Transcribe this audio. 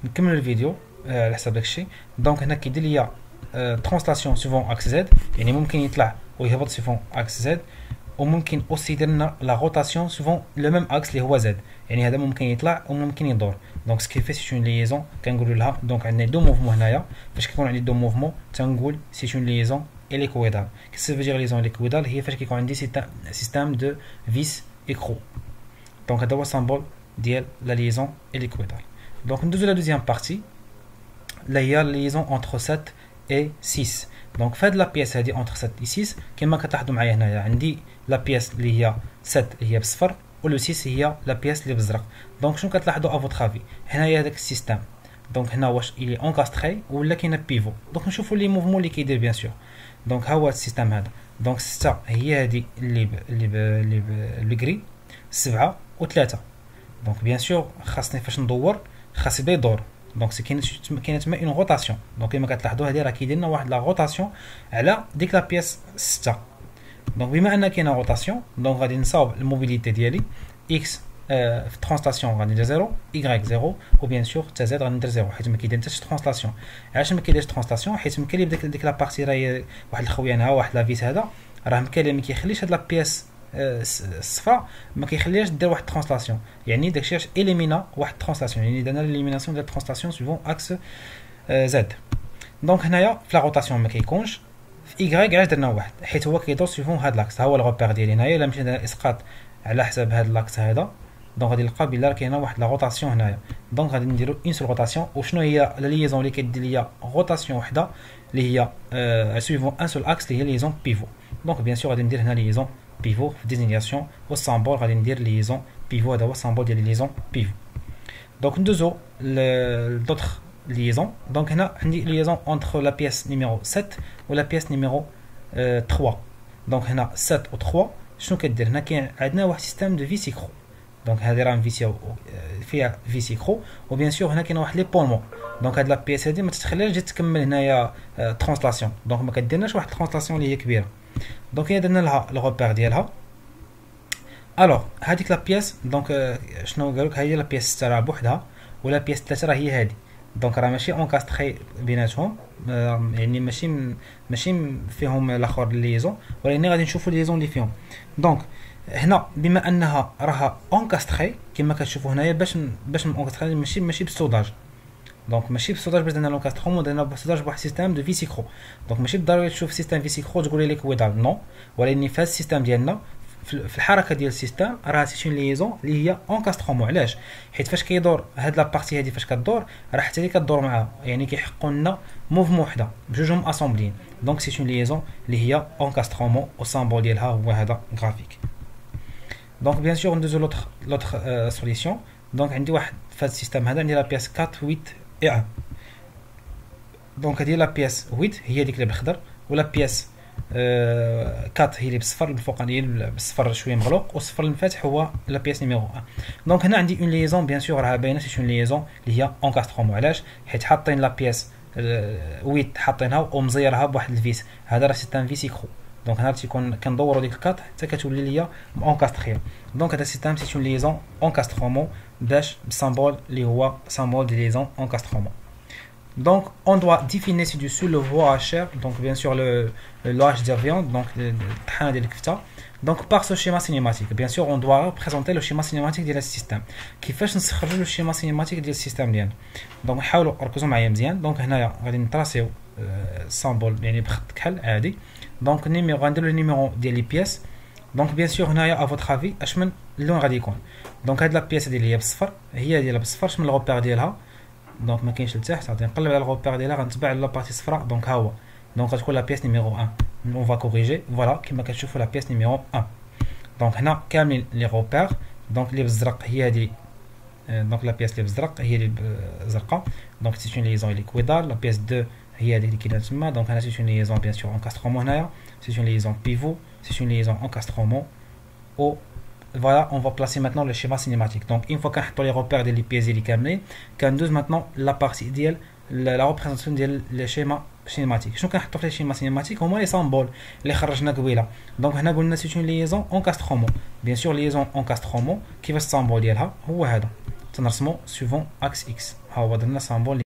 نكمل الفيديو على حسب داكشي. دونك هنا كيدير ليا ترانسلاسيون سيفون اكس زد، يعني ممكن يطلع ويهبط سيفون اكس زد، وممكن اوسي يدير لنا لا روتاسيون سيفون لو ميم اكس اللي هو زد، يعني هذا ممكن يطلع وممكن يدور. دونك سكي في سي اون ليزون كنقولوا لها. دونك عندنا دو موفمون هنايا، فاش كيكون عندي دو موفمون تنقول سي اون ليزون اليكويدال. كيف دير ليزون اليكويدال؟ هي فاش كيكون عندي سيستم دو فيس ايكرو. دونك هذا هو سامبول ديال لا ليزون اليكويدال. دونك ندوزو لا دوزيام بارتي اللي هي ليزون اونتر 7 et 6. دونك فهاد لا بياس هادي اونتر 7 et 6 كما كتلاحظوا معايا هنايا عندي لا بياس اللي هي 7 هي بصفر ولو 6 هي لا بياس اللي بزرق. دونك شنو كتلاحظوا افوترافي هنايا هذاك السيستم؟ دونك هنا واش الي اونكاستري ولا كاينه بيفو؟ دونك نشوفوا لي موفمون اللي كيدير بيان سور. دونك ها هو السيستم هذا. دونك 6 هي هادي اللي بالكري، 7 و3. دونك بيان سور خاصني فاش ندور خاص يبدا يدور. دونك سي كاينه تما اون روتاسيون. دونك كما كتلاحظوا هذه راه كيدير لنا واحد لا روتاسيون على ديك لا بياس 6. دونك بما ان كاينه روتاسيون دونك غادي نصاوب الموبيليتي ديالي اكس في ترانسلاسيون غادي ندير 0، y 0، وبيان سور حتى زد غادي ندير 0 حيت ما كيدير حتى شي ترانسلاسيون. علاش ما كيديرش ترانسلاسيون؟ حيت مكالي ديك لا بارتي راهي واحد الخويان ها واحد لا فيس هذا راه مكالي ما كيخليش هاد لا بياس الصفراء ما كيخليهاش دير واحد ترانسلاسيون، يعني داكشي علاش اليمينا واحد ترانسلاسيون، يعني درنا ليليميناسيون ديال ترانسلاسيون سيفون اكس زد. دونك هنايا في لا روتاسيون ما كيكونش. في y علاش درنا واحد؟ حيت هو كيدور سيفون هاد لاكس، ها هو الغوبير ديالي هنايا. الا مشينا اسقاط على حساب هاد لاكس هذا دونك غادي نلقى بلا كاينه واحد لا روتاسيون هنايا. دونك غادي نديرو اون سول روتاسيون. وشنو هي لا ليزون اللي كدير ليا روتاسيون وحده اللي هي سيفون ان سول اكس اللي هي ليزون بيفو؟ دونك بيان سور غادي ندير هنا ليزون بيفو في ديزينياسيون والسامبول غادي ندير ليزون بيفو. هذا هو السامبول ديال ليزون بيفو. دونك ندوزو لدوطخ ليزون. دونك هنا عندي ليزون اونتر لا بياس نيميرو 7 ولا بياس نيميرو 3. دونك هنا 7 و 3 شنو كدير؟ هنا كاين عندنا واحد سيستم دو فيسيكرو. دونك هذه راه فيسيو فيها فيسيكرو، وبيان سور هنا كاين واحد لي بولمون. دونك هاد لا بياس هادي ما تتخليهاش تجي تكمل هنايا ترانسلاسيون. دونك ما كديرناش واحد ترانسلاسيون اللي هي كبيره. دونك هي درنا لها الغوبير ديالها. الوغ هذيك لا بياس دونك شنو قالوك؟ هي لا بياس 6 راه بوحدها ولا بياس 3 راه هي هادي. دونك راه ماشي اونكاستري بيناتهم، يعني ماشي فيهم الاخر ليزون، ولكن غادي نشوفوا ليزون اللي فيهم. دونك هنا بما انها راها اونكاستري كما كتشوفوا هنايا باش اونكاستري ماشي بالسوداج. دونك ماشي بالسوداج باش درنا لونكاستروم ودرنا بالسوداج بواحد السيستم دو فيسيكرو. دونك ماشي بالضروري تشوف سيستم فيسيكرو تقول لي كويدال نو، ولكن في هذا السيستم ديالنا في الحركه ديال السيستم راه سي اون ليزون اللي هي اونكاسترومون. علاش؟ حيت فاش كيدور هاد لا بارتي هادي فاش كدور راه حتى هي كدور معاها، يعني كيحقوا لنا موفمون وحده بجوجهم اسامبلين. دونك سي اون ليزون اللي هي اونكاسترومون والسامبول ديالها هو هذا غرافيك. دونك بيان سور ندوزو لوتر سوليسيون. دونك عندي واحد في هاد السيستم هذا عندي لا بياس 4 8 et 1. دونك هذه لا بياس 8 هي ديك اللي بالخضر، ولا بياس 4 هي اللي بالصفر الفوقانيه بالصفر شويه مغلوق، والصفر المفاتح هو لا بياس نيميرو 1. دونك هنا عندي اون ليزون بيان سور راها باينه سي اون ليزون اللي هي اونكاسترومون. علاش؟ حيت حاطين لا بياس 8 حاطينها ومزيرها بواحد الفيس. هذا راه سيستم فيسيكرو. دونك هنا تيكون كندورو ديك الكات حتى كتولي ليا اونكاستريه. دونك هذا السيستم سي اون ليزون اونكاسترومون باش بالسامبول اللي هو سامبول دي ليزون اونكاسترومون. Donc, on doit définir ci-dessus le VHR, donc bien sûr le H de viande, donc le train de l'ECFTA. Donc, par ce schéma cinématique, bien sûr, on doit représenter le schéma cinématique du système. Qui fait que le schéma cinématique du système. Donc, on va regarder bien. Donc, on va tracer symbole, يعني بخط كحل عادي. Donc, le numéro ديال les pièces. Donc, bien sûr, هنايا à votre avis, اش من اللون غادي يكون. Donc, هاد لا بياس ديال هي بالصفر، هي ديالها بالصفر، اش من الغوبير ديالها. دونك ما كاينش لتحت، غادي نقلب على الغوبير ديالها غنتبع على لا بارتي صفراء. دونك ها هو، دونك غتكون لا بياس نيميرو 1. اون فا كوريجي فوالا كما كتشوفوا لا بياس نيميرو 1. دونك هنا كاملين لي غوبير. دونك اللي بالزرق هي هادي، دونك لا بياس اللي بالزرق هي اللي بالزرقاء. دونك سي اون ليزون ليكويدال. لا بياس 2 هي هادي اللي كاينه تما. دونك هنا سي اون ليزون بيان سور انكاسترومون. هنايا سي اون ليزون بيفو، سي اون ليزون انكاسترومون. او voilà, on va placer maintenant le schéma cinématique. Donc, une fois qu'on a les repères des pièces et les caméras, qu'on douze maintenant la partie idéale, la représentation du schéma cinématique. Je vais le schéma cinématique, au moins les symboles, les kharajna gouila. Donc, on a une liaison en castromo. Bien sûr, liaison en castromo qui va se symbole dielha, ou hada. تنرسمو سوفون اكس اكس. ها هو درنا سامبول